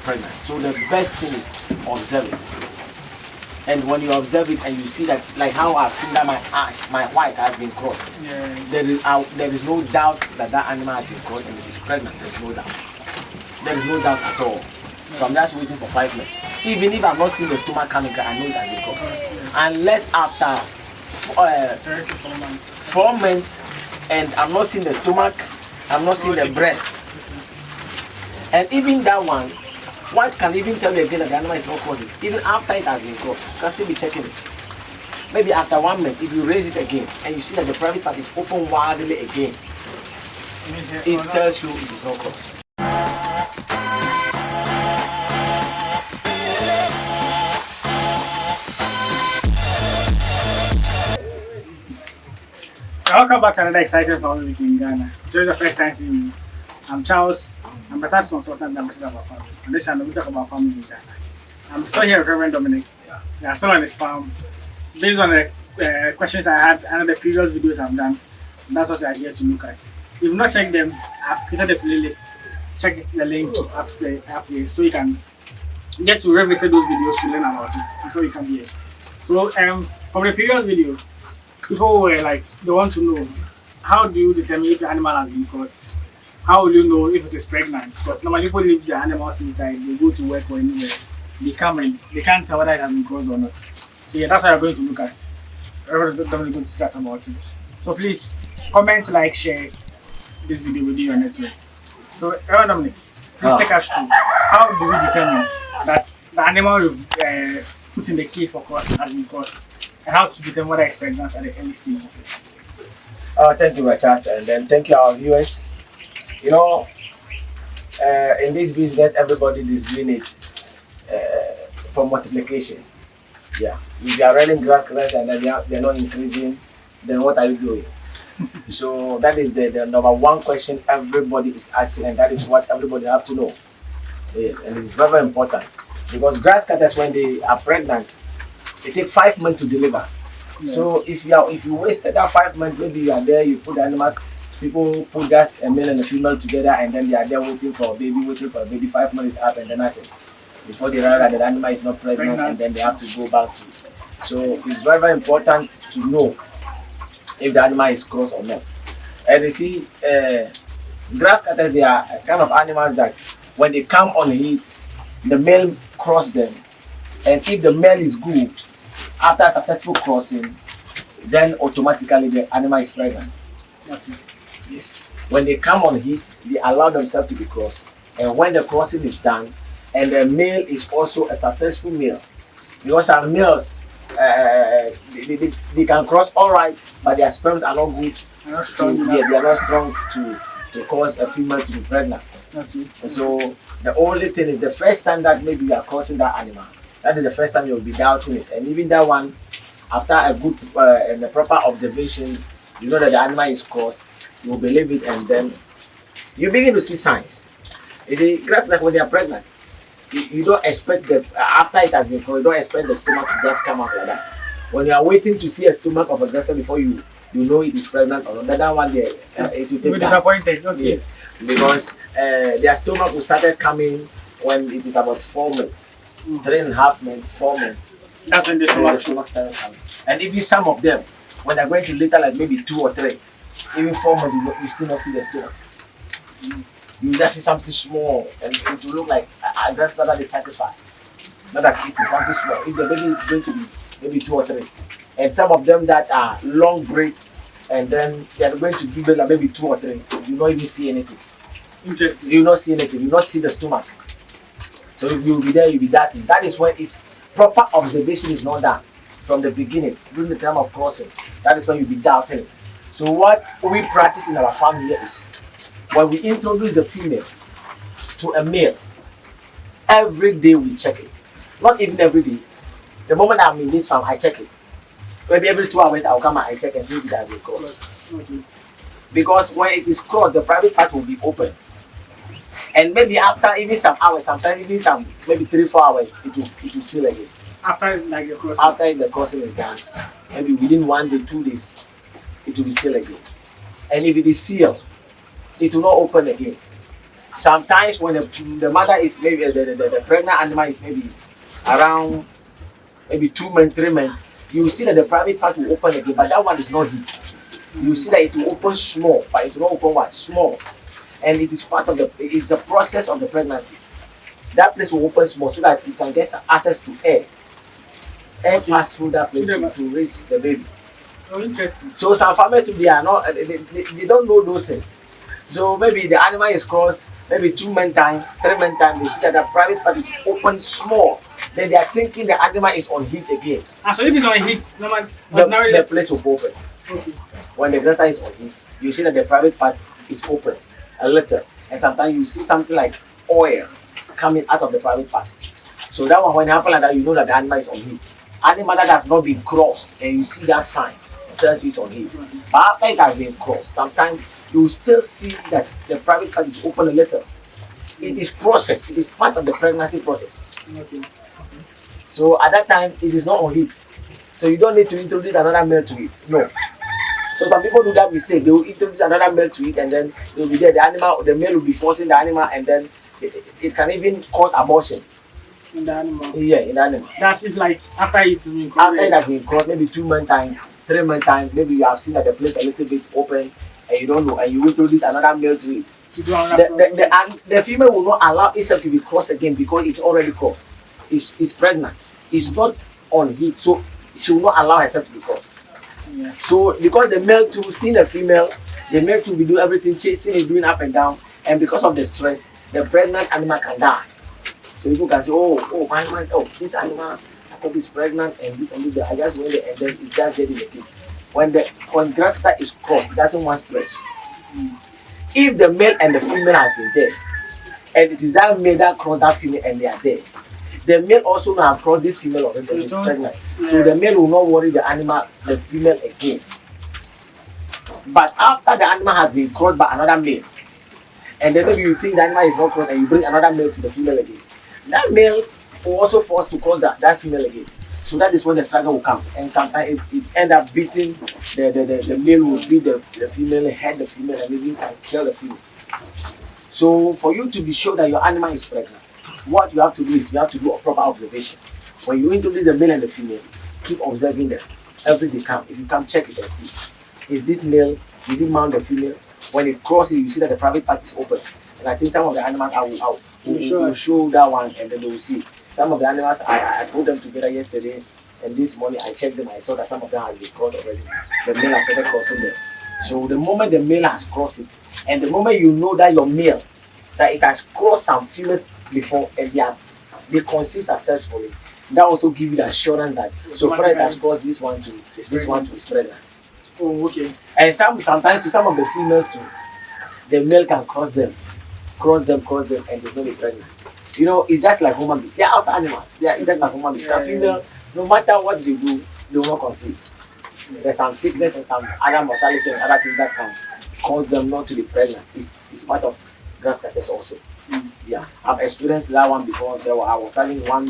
pregnant. So the best thing is observe it. And when you observe it and you see that, like how I've seen that my white has been crossed, there is no doubt that that animal has been crossed and it is pregnant. There is no doubt. There is no doubt at all. So I'm just waiting for 5 minutes. Even if I've not seen the stomach coming, I know it has been crossed. Unless after 4 months and I'm not seeing the stomach, I'm not seeing the breast. And even that one, what can even tell you again that the animal is not crossed? Even after it has been crossed, you can still be checking it. Maybe after 1 month, if you raise it again and you see that the private part is open wildly again, it tells you it is not crossed. Welcome back to another exciting family week in Ghana. This is the first time seeing me. I'm Charles. I'm a tax consultant and I'm about family. On this channel, we talk about family in Ghana. I'm still here with Reverend Dominic. Yeah, still on his farm. Based on the questions I had and the previous videos I've done, that's what we are here to look at. If you've not checked them, I've created a playlist. Check it, the link up here, so you can get to revisit those videos to learn about it before you come here. So, from the previous video, people were like, they want to know, how do you determine if the animal has been crossed? How will you know if it is pregnant? Because normally people leave their animals inside, they go to work or anywhere, they come in, they can't tell whether it has been crossed or not. So yeah, that's what we're going to look at. Reverend Dominic going to teach us about it. So please, comment, like, share this video with your network. So Reverend Dominic, please take us through, how do we determine that the animal we've put in the cage for crossing has been crossed? And how to determine whether it's pregnant at the early stage of it? Thank you, Charles, and then thank you, our viewers. You know, in this business, everybody is doing it for multiplication. Yeah, if you are running Grasscutter and then they're not increasing, then what are you doing? So that is the number one question everybody is asking, and that is what everybody have to know. Yes, and it's very, very important because Grasscutters, when they are pregnant, it takes 5 months to deliver. Yeah. So if you wasted that 5 months, maybe you are there, you put the animals, people put just a male and a female together, and then they are there waiting for a baby. 5 months is up and then nothing. Before they realize that the animal is not pregnant, and then they have to go back to it. So it's very, very important to know if the animal is crossed or not. And you see, Grasscutters, they are kind of animals that when they come on heat, the male cross them, and if the male is good, after successful crossing, then automatically the animal is pregnant. Okay. Yes. When they come on heat, they allow themselves to be crossed. And when the crossing is done, and the male is also a successful male, because our males, they can cross all right, but their sperms are not good. They are not strong to cause a female to be pregnant. Okay. And so the only thing is the first time that maybe you are crossing that animal, that is the first time you will be doubting it. And even that one, after a good and a proper observation, you know that the animal is crossed, you will believe it, and then you begin to see signs. You see, just like when they are pregnant, you don't expect that after it has been crossed, you don't expect the stomach to just come out like that. When you are waiting to see a stomach of a Grasscutter before you know it is pregnant or not, that one there, it will take time. Disappointed, okay. Yes, because their stomach will start coming when it is about 4 months. 3.5 months, 4 months. That's when the stomach starts coming. And even some of them, when they're going to later, like maybe 2 or 3, even 4 months, you still not see the stomach. You just see something small, and it will look like that's not that is satisfied. Not that eating, something small. If the baby is going to be maybe 2 or 3, and some of them that are long break, and then they are going to give it like maybe 2 or 3, you don't even see anything. Interesting. You not see anything. You not see the stomach. So if you will be there, you'll be that. That is when if proper observation is not done from the beginning, during the time of crossing, that is when you'll be doubting it. So what we practice in our family here is, when we introduce the female to a male, every day we check it. Not even every day. The moment I'm in this farm, I check it. Maybe every 2 hours, I'll come and I check and see if it has been crossed. Okay. Because when it is crossed, the private part will be open. And maybe after even some hours, sometimes even some maybe 3-4 hours, it will seal again. After like the crossing. After the crossing is done, maybe within 1 day, 2 days, it will be sealed again. And if it is sealed, it will not open again. Sometimes when the mother is maybe the pregnant animal is maybe around maybe 2 months, 3 months, you see that the private part will open again, but that one is not heat. You see that it will open small, but it will not open what? Small. And it is part of it's the process of the pregnancy. That place will open small so that you can get access to air. Air pass through that place to reach the baby. Oh, interesting. So some farmers they are not they don't know those things. So maybe the animal is crossed, maybe 2 month time, 3 month time, they see that the private part is open small. Then they are thinking the animal is on heat again. So if it's on heat, The place will open. Okay. When the grata is on heat, you see that the private part is open a little. And sometimes you see something like oil coming out of the private part. So that one, when it happens like that, you know that the animal is on heat. Animal that has not been crossed and you see that sign, it tells you it's on heat. But after it has been crossed, sometimes you still see that the private part is open a little. It is processed. It is part of the pregnancy process. Okay. So at that time, it is not on heat. So you don't need to introduce another male to it. No. So some people do that mistake. They will introduce another male to it, and then they will be there. The male will be forcing the animal, and then it can even cause abortion. In the animal. Yeah, in the animal. That's if like after it's been crossed. After it has been crossed, maybe 2 month time, 3 month time, maybe you have seen that the place a little bit open, and you don't know, and you introduce another male to it. The female will not allow itself to be crossed again because it's already crossed. It's pregnant. It's not on heat, so she will not allow herself to be crossed. Yeah. So because the male too seeing the female, the male too be doing everything, chasing it, doing up and down, and because of the stress, the pregnant animal can die. So people can say, this animal, I thought it's pregnant and this and that. I just went there and then it's just getting the kid. When Grasscutter is crossed, it doesn't want stress. If the male and the female has been there, and it is that male that crossed that female and they are there, the male also now have crossed this female already and is pregnant. Yeah. So the male will not worry the female again. But after the animal has been crossed by another male, and then maybe you think the animal is not crossed and you bring another male to the female again, that male will also force to cross that female again. So that is when the struggle will come. And sometimes it end up beating the male will beat the female, head the female, and even can kill the female. So for you to be sure that your animal is pregnant, what you have to do is you have to do a proper observation. When you introduce the male and the female, keep observing them. Every day come. If you come, check it and see. Is this male, did he mount the female? When it crosses, you see that the private part is open. And I think some of the animals will show that one and then they will see. Some of the animals, I put them together yesterday and this morning I checked them. I saw that some of them have been crossed already. The male has started crossing them. So the moment the male has crossed it, and the moment you know that your male, that it has crossed some females before and they conceive successfully, that also gives you the assurance that so far it has crossed this one to is pregnant. Oh, okay. And sometimes to some of the females too, the male can cross them, and they don't be pregnant. You know, it's just like human beings. They are also animals. They are just like human beings. Some female, no matter what they do, they will not conceive. There's some sickness and some other mortality and other things that can cause them not to be pregnant. It's part of Grasscutters also. Yeah, I've experienced that one before. I was having one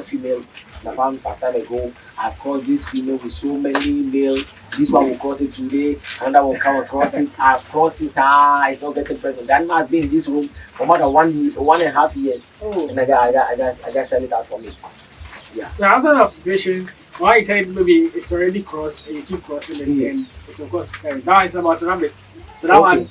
female in the farm some time ago. I've crossed this female with so many male. This one will cross it today, another will come across it. I've crossed it. It's not getting pregnant. The animal has been in this room for more than 1.5 years. Oh. And I just sell it out from it. Yeah. The answer of situation, why you said maybe it's already crossed and you keep crossing it again. It will cross. Now it's about rabbit. So that one,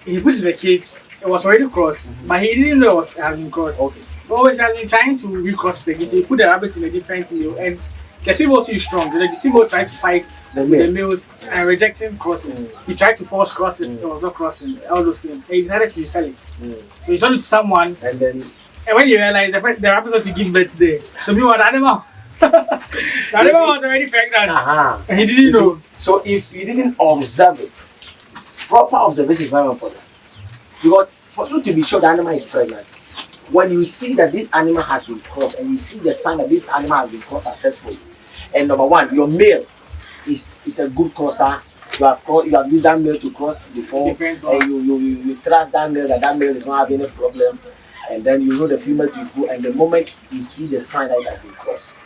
he puts in the cage. It was already crossed, but he didn't know it had been crossed. Okay. So always has been trying to recross the cage. So you put the rabbit in a different field, and the female too is strong. The female tried to fight the males and rejecting crossing. He tried to force cross it, it was not crossing, all those things. And he decided to sell it. So he sold it to someone, and when you realize the rabbit got to give birth there. So meanwhile the animal the animal was already pregnant. And he didn't know. So if you didn't observe it, proper observation is very important. Because for you to be sure the animal is pregnant, when you see that this animal has been crossed and you see the sign that this animal has been crossed successfully, and number one, your male is a good crosser. You have used that male to cross before, and you trust that male is not having any problem, and then you know the female to go, and the moment you see the sign that it has been crossed,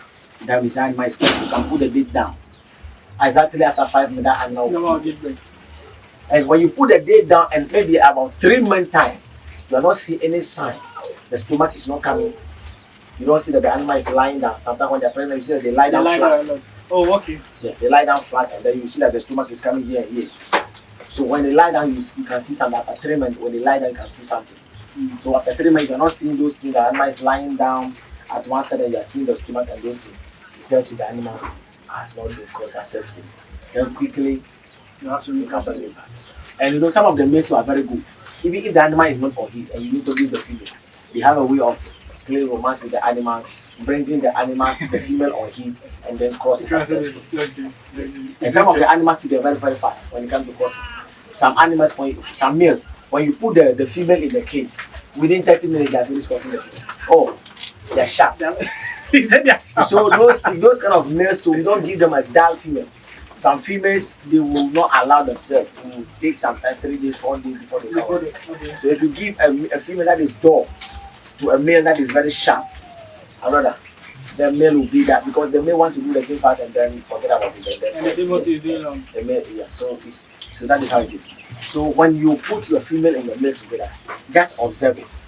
that means that animal is pregnant. You can put the date down. Exactly after 5 minutes, that animal will give birth. And when you put the date down and maybe about 3 months time, You are not seeing any sign. The stomach is not coming. You don't see that the animal is lying down. Sometimes when they're pregnant, you see that they lie down flat. Oh, okay. Yeah, they lie down flat, and then you see that the stomach is coming here and here. So when they lie down, you can see some after 3 months. When they lie down, you can see something. So after 3 months, you're not seeing those things. The animal is lying down at one side, and you're seeing the stomach and those things. It tells you the animal has not been caused successfully. Then quickly, You have to become the impact. And you know, some of the males are very good. Even if the animal is not on heat and you need to give the female, they have a way of playing romance with the animal, bringing the animals, the female on heat, and then crossing successfully. And some of the animals they're very, very fast when it comes to crossing. Some animals, some males, when you put the female in the cage, within 30 minutes they are finished crossing the female. Oh, they're sharp. So those kind of males, so we don't give them a dull female. Some females, they will not allow themselves to take some time, 3 days, 4 days before they come. Okay. So if you give a female that is dull to a male that is very sharp, another, the male will be that, because the male want to do the thing fast and then forget about it. And the what is doing the male, yeah. So that is how it is. So when you put your female and the male together, just observe it.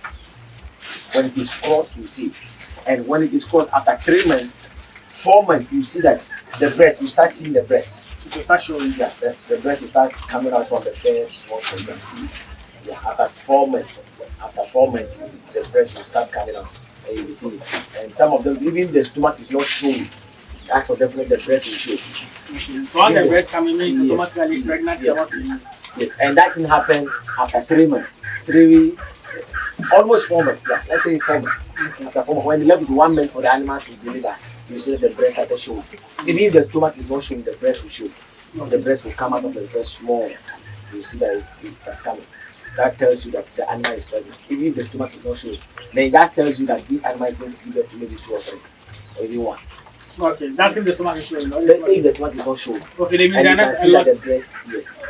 When it is crossed, you see it. And when it is crossed after 3 months, 4 months, you see that the breast, you start seeing the breast. Okay, start showing. Yeah, the breast will start coming out from the first one, so you can see. Yeah, after 4 months, the breast will start coming out, and you will see it. And some of them, even the stomach is not showing. That's for definitely the breast will show. Okay. So all the breast coming means automatically pregnant. Yes, and that can happen after 3 months. Almost 4 months. Yeah, let's say 4 months. After 4 months, when you left with 1 month for the animals to deliver, you see that the breast started showing. Even if the stomach is not showing, the breast will show. The breast will come out of the breast small. You see that it's coming. That tells you that the animal is pregnant. Even if the stomach is not showing, then it just tells you that this animal is going to give birth to maybe 2 or 3, or even 1. Okay, that's if the stomach is showing. If the stomach is not showing. Okay, they mean and you can see that the breast, yes.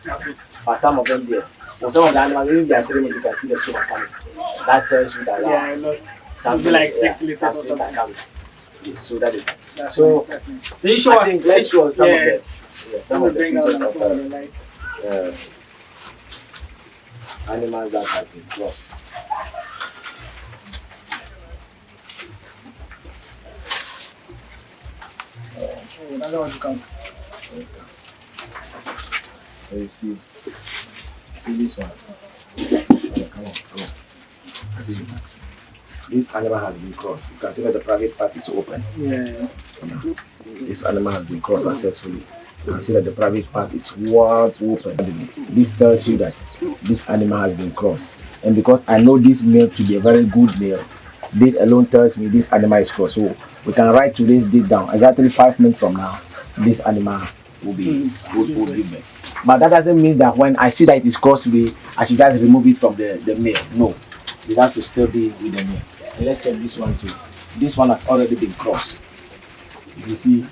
Okay. But some of them there. For some of the animals, even if they are 3 months, you can see the stomach coming. That tells you that something like 6 liters or something. Are coming. Yes, so that is. That's so nice. So you show us. Let's show some of the Bring pictures out of animals that have been crossed. That's what you come. So you see this one. Come on. See. This animal has been crossed. You can see that the private part is open. Yeah. This animal has been crossed successfully. You can see that the private part is wide open. This tells you that this animal has been crossed. And because I know this male to be a very good male, this alone tells me this animal is crossed. So we can write today's date down. Exactly 5 minutes from now, this animal will be male. But that doesn't mean that when I see that it is crossed today, I should just remove it from the male. No. You have to still be with the male. And let's check this one too. This one has already been crossed. You see,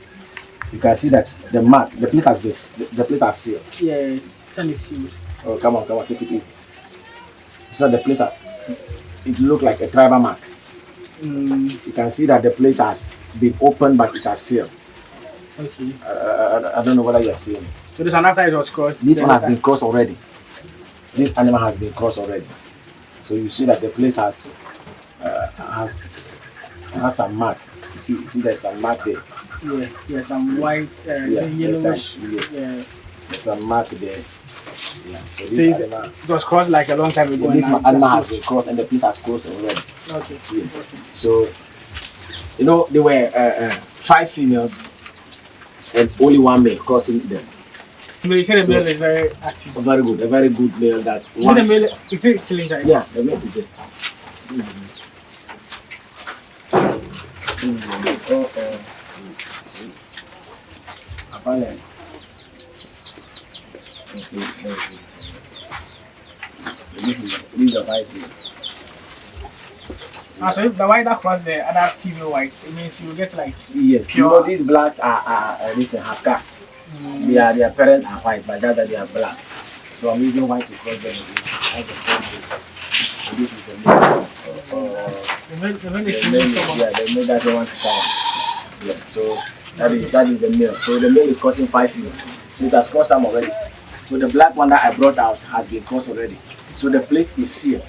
you can see that the mark, the place has sealed. Yeah, can you see? Oh, come on, take it easy. So the place it look like a tribal mark. You can see that the place has been opened, but it has sealed. Okay. I don't know whether you are seeing it. So this one after it was crossed. This one has been crossed already. This animal has been crossed already. So you see that the place has some mark. You see there's some mark there. Yeah, some white, yellowish. Yes. There's some mark there. Yeah. So this animal, it was crossed like a long time ago. This animal has been crossed and the place has closed already. Okay. Yes. Okay. So there were 5 females and only 1 male crossing them. So you say the male is very active. A very good male. That's one. The male is it still inside? Yeah, the male is there. This is a white male. So if the white that cross the other female whites, it means you will get like pure. These blacks are half caste. Their parents are white, but that they are black. So I'm using white to cross them. This is the male. The male doesn't want to come. Yeah, so that is the male. So the male is crossing 5 females. So it has crossed some already. So the black one that I brought out has been crossed already. So the place is sealed.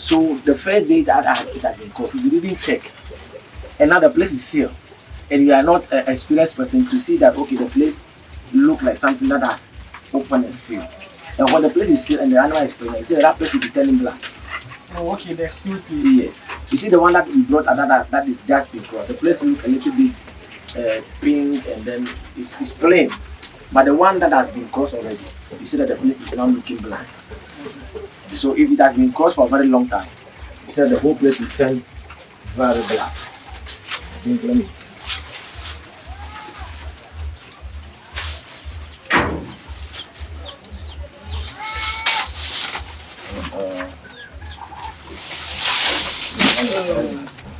So the first day that it has been caught, if you didn't check, and now the place is sealed, and you are not an experienced person to see that okay, the place look like something that has open and sealed. And when the place is sealed and the animal is pregnant, you see that place will be turning black. Oh, okay, the sealed place. Yes. You see the one that we brought that is just been caught. The place looks a little bit pink and then it's plain. But the one that has been crossed already, you see that the place is now looking black. So if it has been crossed for a very long time, you see that the whole place will turn very black. Let me.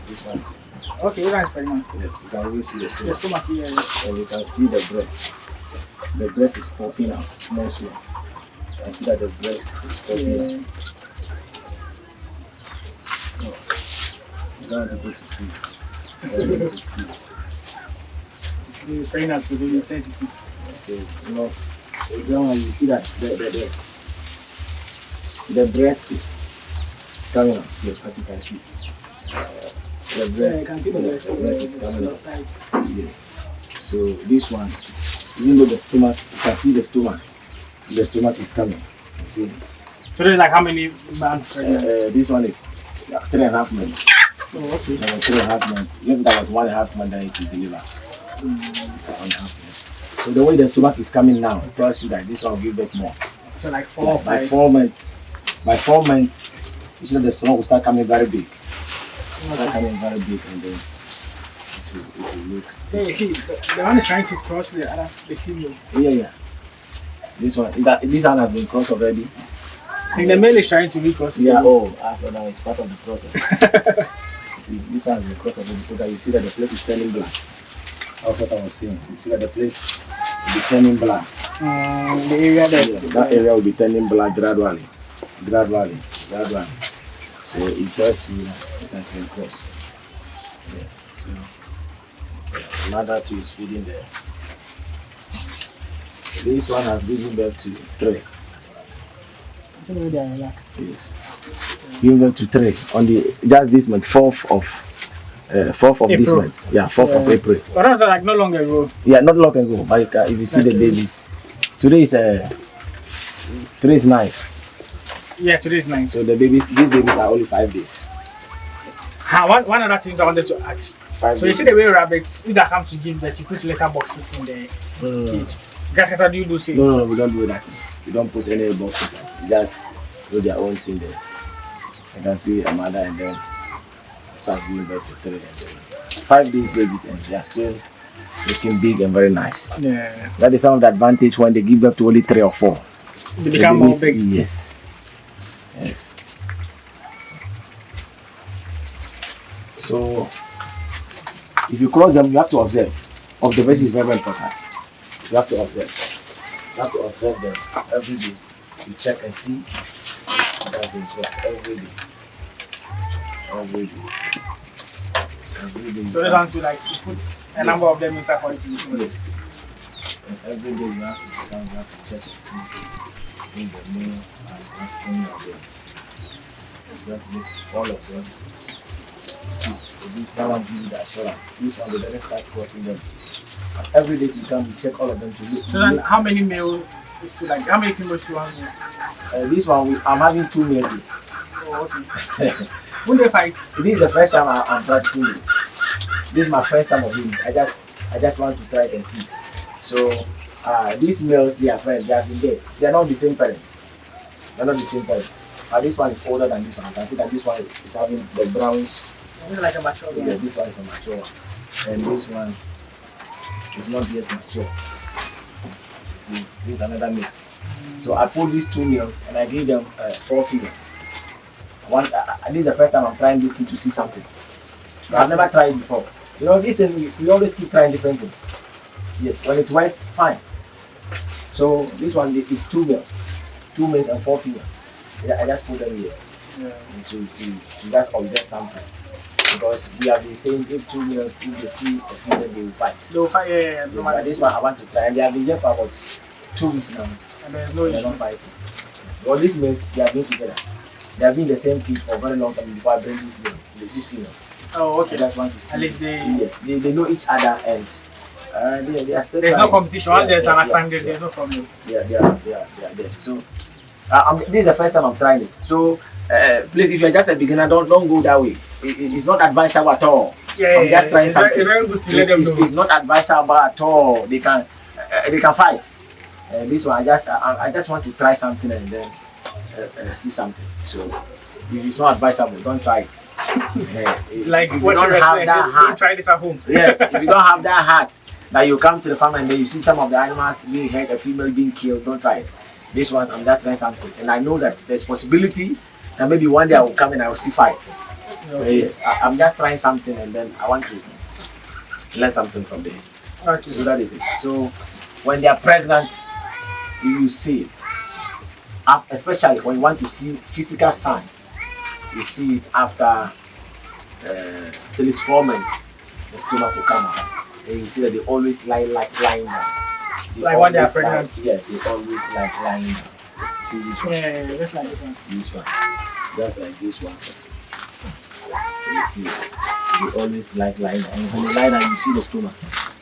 This one is. Okay, this one is pregnant. Yes, you can really see the stomach. The stomach here. And you can see the breast. The breast is popping out, small. You can see that the breast is popping out. Oh. You don't want people to see. You don't want to see. It's pregnant, so very sensitive. So, you see that the breast is coming out. Yes, as you can see. The breast, the breast is coming out. Yes. So this one, even though the stomach, you can see the stomach is coming. You see? So there's like how many months pregnant? This one is 3.5 months. Oh, okay. 3.5 months. Even about 1.5 months, then it will deliver. 1.5 months. So the way the stomach is coming now, it tells you that this one will give birth more. So like 4 or 5. By 4 months, you see that the stomach will start coming very big. Start coming very big, and then it will look. Yeah, you see, the one is trying to cross the female. Yeah. This one has been crossed already. I think the male is trying to recross it. Yeah, that's what now is part of the process. See, this one has been crossed already, so that you see that the place is turning black. That's what I was saying. You see that the place will be turning black. The area that area will be turning black gradually. So it tells you that it has been crossed. Yeah. So the mother too is feeding there. This one has given birth to 3. Yes. Given birth to 3 on just this month, 4th of this month. Yeah, 4th of April. But that's like no longer ago. Yeah, not long ago. But if you see the babies, today is 9. Yeah, today is 9. So these babies are only 5 days. One other thing I wanted to ask. 5 so days. You see the way rabbits, if they come to give birth, you put litter boxes in the cage. Grasscutter, do you do same? No, we don't do that. We don't put any boxes. We just do their own thing there. You can see a mother and then start giving birth to 3 and then 5 days babies, and they are still looking big and very nice. Yeah. That is some of the advantage when they give birth to only 3 or 4. They become more big. Yes. So if you cross them, you have to observe. Observation is very important. You have to observe. You have to observe them every day. You check and see. That's been crossed every day. So you have to put a number of them inside for it to be sure. Yes. And every day you have to sit down, you have to check and see in the male and any of them. Just make all of them. That one give you the assurance. This one, they better start crossing them. And every day you come, you check all of them to look. So then, how many males? How many females do you have? This one, I'm having 2 males. Oh, okay. When they fight? This is the first time I'm practicing this. This is my first time of doing it. I just want to try and see. So these males, they are friends. They have been there. They are not the same parents. But this one is older than this one. I can see that this one is having the brownish. This is like a mature one. Yeah, this one is a mature one. And this one is not yet mature. See, this is another male. So I pulled these 2 males and I gave them 4 females. This is the first time I'm trying this thing to see something. I've never tried it before. This thing, we always keep trying different things. Yes, when it works, fine. So this one is 2 males. 2 males and 4 females. I just put them here to just observe something. Because we have been saying if 2 males, if they see a female, they will fight. They will fight, yeah. But this one I want to try. And they have been here for about 2 weeks now. And there's no issue. They're not fighting. All these males, they are being together. They have been the same pig for a very long time before I bring this female. Oh, okay. I just want to see. At least Yes, they know each other and they are still there's trying. no competition. Once there's understanding, yeah. there's no problem. Yeah, they are there. So this is the first time I'm trying it. So please, if you're just a beginner, don't go that way. It's not advisable at all. I'm just trying something. It's very good to let them know. It's not advisable at all. They can fight. This one, I just want to try something and then see something. So if it's not advisable, don't try it. It's like if what you don't have that heart, try this at home. yes, if you don't have that heart, that you come to the farm and then you see some of the animals being hurt, a female being killed, don't try it. This one, I'm just trying something, and I know that there's possibility that maybe one day I will come and I will see fights. Okay. I'm just trying something, and then I want to learn something from there. Okay. So that is it. So when they are pregnant, you see it. Especially when you want to see physical sign, you see it after till it's 4 months, the stomach will come out. And you see that they always lying down. Like when they are pregnant? Yeah, they always like lying down. See this one? Yeah, just like this one. This one. Just like this one. You see, they always like lying down. And when they lie down, you see the stomach.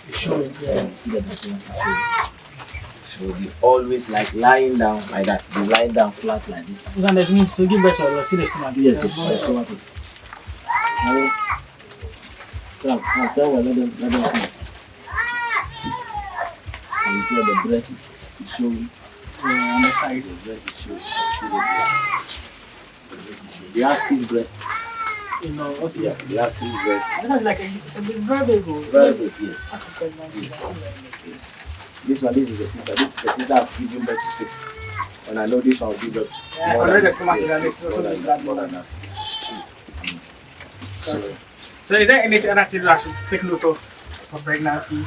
It's showing, yeah. You see that the stomach is showing. So they always like lying down like that. They lie down flat like this. And that means to give birth to see the stomach. Yes, the stomach is. Come, let them see. And you see that the breast is showing. Yeah, on the side. The breast is showing. They have 6 breasts. You know, okay. Yeah, they have 6 breasts. That's like a very big one. Very big, yes. That's a pregnant. Yes. This is the sister. This the sister has given birth to 6. And I know this one will give birth Yeah, more already than, the stomach is at least more than that 6. So is there anything other thing I should take note of for pregnancy?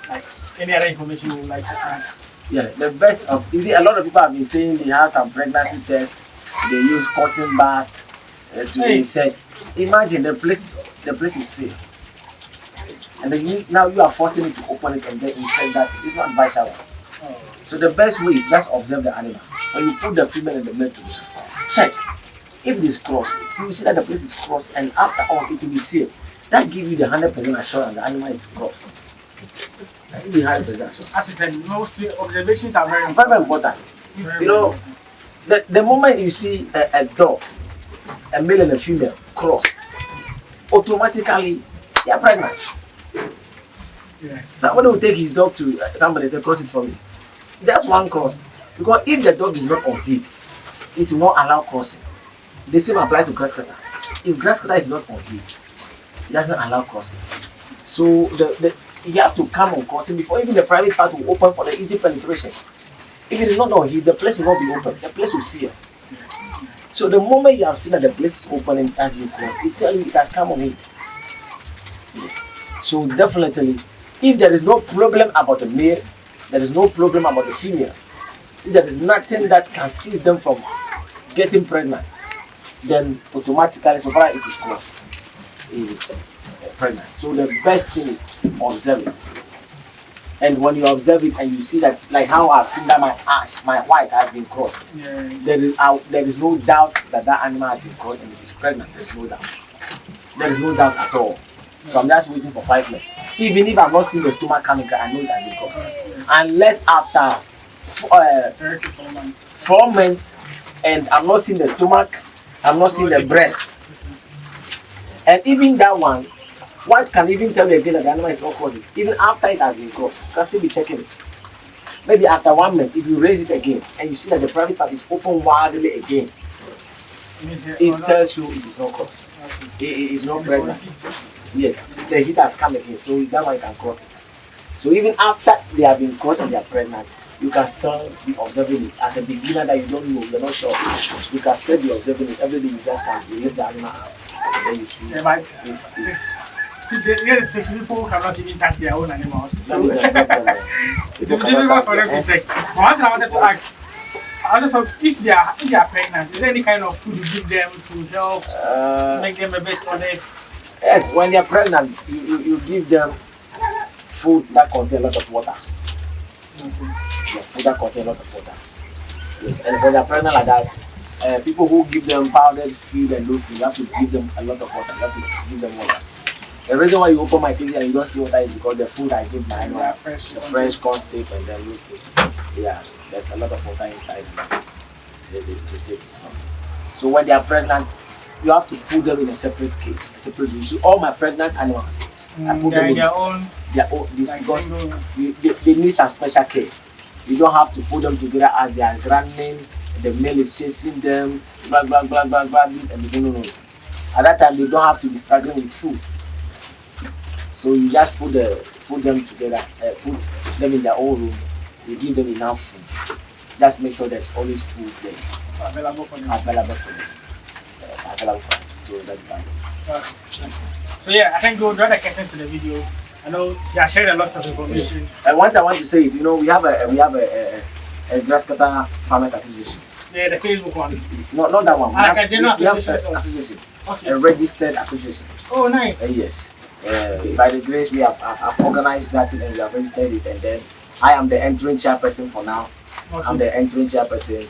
Like any other information you would like to add? Yeah, the best of a lot of people have been saying they have some pregnancy tests. They use cotton buds to insert. Imagine the place is safe. And then now you are forcing it to open it and then insert that. It's not advisable. Oh. So the best way is just observe the animal. When you put the female and the male together, check. If it is crossed, you will see that the place is crossed, and after all, it will be safe. That gives you the 100% assurance the animal is crossed. That will be 100% assurance. As you said, mostly observations are very Very important. important. You know, the moment you see a dog, a male and a female cross, automatically they are pregnant. Yeah. Somebody will take his dog to somebody and say, cross it for me. Just one cross. Because if the dog is not on heat, it will not allow crossing. The same applies to grasscutter. If grasscutter is not on heat, it doesn't allow crossing. So you have to come on crossing before even the private part will open for the easy penetration. If it is not on heat, the place will not be open. The place will seal. So the moment you have seen that the place is open and as you cross, it tells you it has come on heat. So definitely, if there is no problem about the male, there is no problem about the female, if there is nothing that can seize them from getting pregnant, then automatically, so far it is close. It is pregnant. So the best thing is observe it. And when you observe it and you see that, like how I've seen that my white has been crossed, Yeah. there is no doubt that that animal has been crossed and it is pregnant. There is no doubt. There is no doubt at all. So I'm just waiting for 5 months. Even if I'm not seeing the stomach coming, I know it has been crossed. Unless after 4 months and I'm not seeing the stomach, I'm not seeing the breast. And even that one can even tell you again that the animal is not crossed. Even after it has been crossed, you can still be checking it. Maybe after 1 month, if you raise it again and you see that the private part is open wildly again, it tells you it is not crossed. It is not pregnant. Yes, the heat has come again, so that one can cross it. So even after they have been caught and they are pregnant, you can still be observing it. As a beginner that you don't know, you're not sure, you can still be observing it. Every day you just can leave the animal out. And then you see Especially people cannot even touch their own animals. So that is a problem. it's difficult for them to check. But one thing I wanted to ask, if they are pregnant, is there any kind of food you give them to help make them a bit honest? Yes, when they are pregnant, you give them food that contains a lot of water. Yeah, food that contains a lot of water. Yes, and when they are pregnant like that, people who give them powdered feed and low feed, you have to give them a lot of water. You have to give them water. The reason why you open my cage and you don't see water is because the food I give my animal, the fresh corn steak and then loose. Yeah, there's a lot of water inside. They take it. So when they are pregnant, you have to put them in a separate cage, a separate room. So all my pregnant animals, I put them in their own like because they need some special care. You don't have to put them together as they are grinding. The male is chasing them, blah blah blah blah blah, and they don't know. At that time, they don't have to be struggling with food. So you just put them together, put them in their own room. You give them enough food. Just make sure there's always food there available for them. So that's how it is. So yeah, I think we'll draw the curtain to the video. I know you are sharing a lot of information. Yes. And one thing I want to say is, we have a Grasscutter Farmers Association. Yeah, the Facebook one. No, not that one. We have association. Okay. A registered association. Oh, nice. Yes. By the grace, we have organized that and we have registered it. And then I am the entering chairperson for now. Okay. I'm the entering chairperson.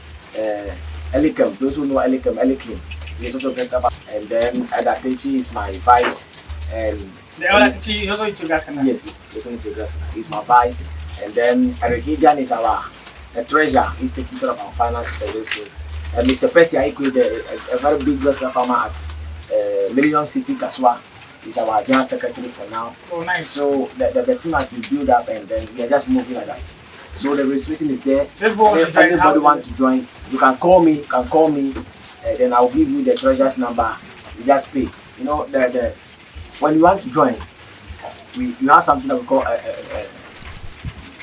Elikem, those who know Elikem, he is also Grasscutter. And then Adatechi is my vice. And the Adatechi is also into Grasscutter. Yes, he's also into Grasscutter. He's my vice. And then Erikidian is the treasurer. He's taking care of our finances and those things. And Mr. Percy Aikwe, a very big Grasscutter farmer at Million City, Kaswa, is our general secretary for now. Oh, nice. So the team has been built up and then we are just moving like that. So the registration is there. Everybody want to join. You can call me. Then I'll give you the treasurer's number. You just pay. When you want to join, you have something that we call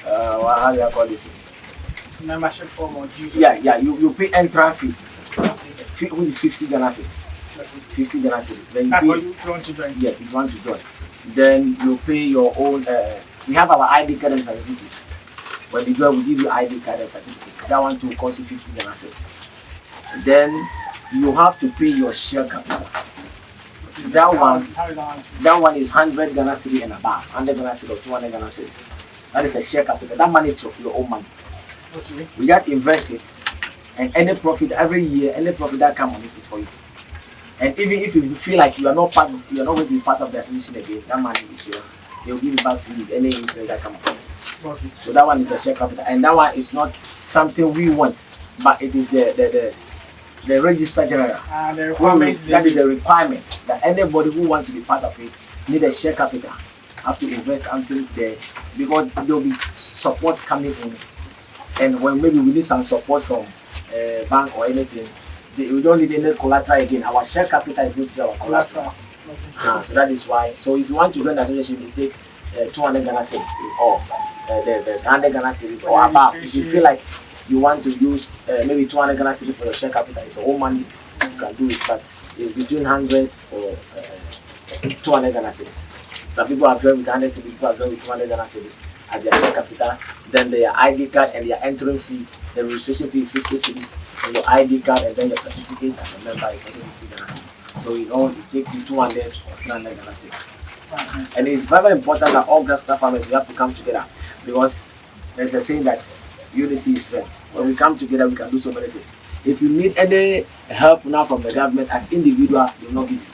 how do I call this? Membership form or dues. Yeah. You pay entrance fee, which is 50 Ghana cedis. 50 Ghana cedis. Then that's what you want to join. Yes, if you want to join. Then you pay your own. We have our ID card and certificate. When you join, we give you ID card and certificate. That one too costs you 50 Ghana cedis. Then you have to pay your share capital. That one is 100 Ghana cedis and above. 100 Ghana cedis or 200 Ghana cedis. That is a share capital. That money is your own money. Okay. We just invest it, and any profit every year, any profit that comes on it is for you. And even if you feel like you are not going to be part of the association again, that money is yours. They will give it back to you with any interest that comes from it. Okay. So that one is a share capital, and that one is not something we want, but it is the register general. The requirement. That is the requirement that anybody who wants to be part of it need a share capital. Have to invest until there, because there will be support coming in. And when maybe we need some support from bank or anything, we don't need any collateral again. Our share capital is going to be our collateral. So that is why. So if you want to join the association, you take 200 Ghana cedis or the 100 Ghana cedis or above. If you feel like you want to use maybe 200 Ghana cedis for your share capital, it's your own money, you can do it. But it's between 100 or 200 Ghana cedis. Some people are joined with 100 cedis, people are joined with 200 Ghana cedis as their share capital. Then their ID card and their entering fee, the registration fee is 50 cedis, and your ID card and then your certificate as a member is 50 Ghana cedis. So it's taking 200 or 300 Ghana cedis. And it's very important that all Grasscutter farmers, we have to come together, because there's a saying that unity is strength. When we come together, we can do so many things. If you need any help now from the government as individual, they will not give you.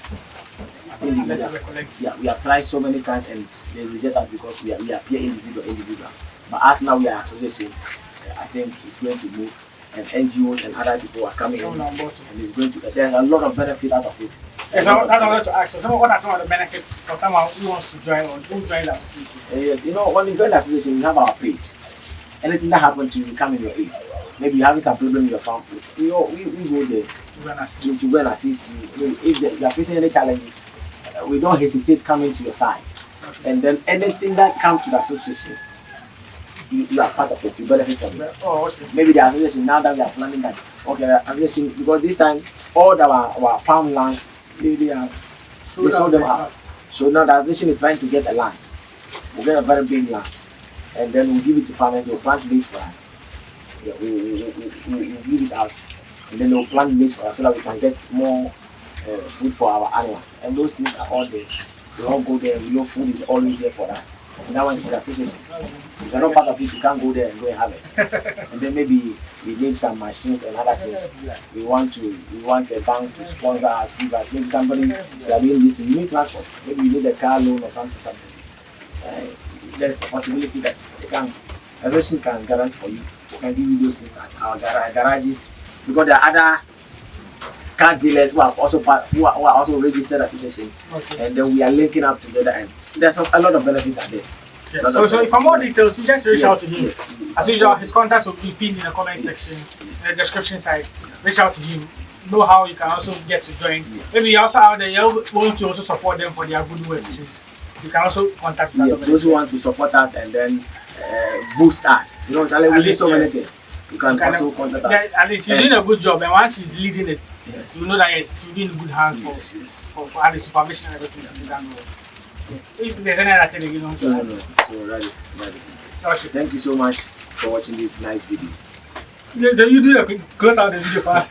Yeah, we have tried so many times and they reject us because we are here individual. But as now we are association, I think it's going to move, and NGOs and other people are coming in, and it's going to. There's a lot of benefit out of it. So that's what I wanted to ask. So what are some of the benefits for someone who wants to join or who join the association? When you join the association, we have our page. Anything that happens to you, we come in your aid. Maybe you're having some problem in your farm. We go there to go and assist you. If you are facing any challenges, we don't hesitate coming to your side. Okay. And then anything that comes to the association, you are part of it. You benefit from it. Oh, okay. Maybe the association, now that we are planning that, okay, the association, because this time all our farmlands, they sold them out. So now the association is trying to get a land. We'll get a very big land, and then we'll give it to farmers. They'll plant maize for us. Yeah, we'll give it out, and then they'll plant maize for us so that we can get more food for our animals. And those things are all there. We all go there. We know food is always there for us. And that one is for the association. If you're not part of it, you can't go there and go and harvest. And then maybe we need some machines and other things. We want a bank to sponsor us, give us. Maybe somebody they are doing this. You need transport. Maybe you need a car loan or something. There's a possibility that association can guarantee for you. We can give you those things at our garages, because there are other car dealers who are also registered association, and then we are linking up together, and there's a lot of benefits out there. Yeah. So for more details, you just reach out to him. As usual, his contacts will be pinned in the comment section, in the description side. Reach out to him. Know how you can also get to join. Maybe you also out there, you want to also support them for their good work too. You can also contact us. Those who want to support us and then boost us. You know, we do so many things. You can also contact us. At least he's doing a good job, and once he's leading it, you know that it's to be in good hands for the supervision and everything that is done. If there's any other thing you know, no. So that is it. Okay. Thank you so much for watching this nice video. You do a quick close out the video for us.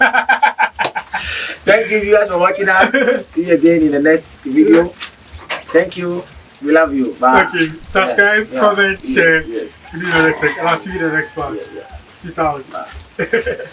Thank you viewers for watching us. See you again in the next video. Thank you. We love you. Bye. Okay. Subscribe, comment, share. Yes. And I'll see you in the next one. Peace out. Bye.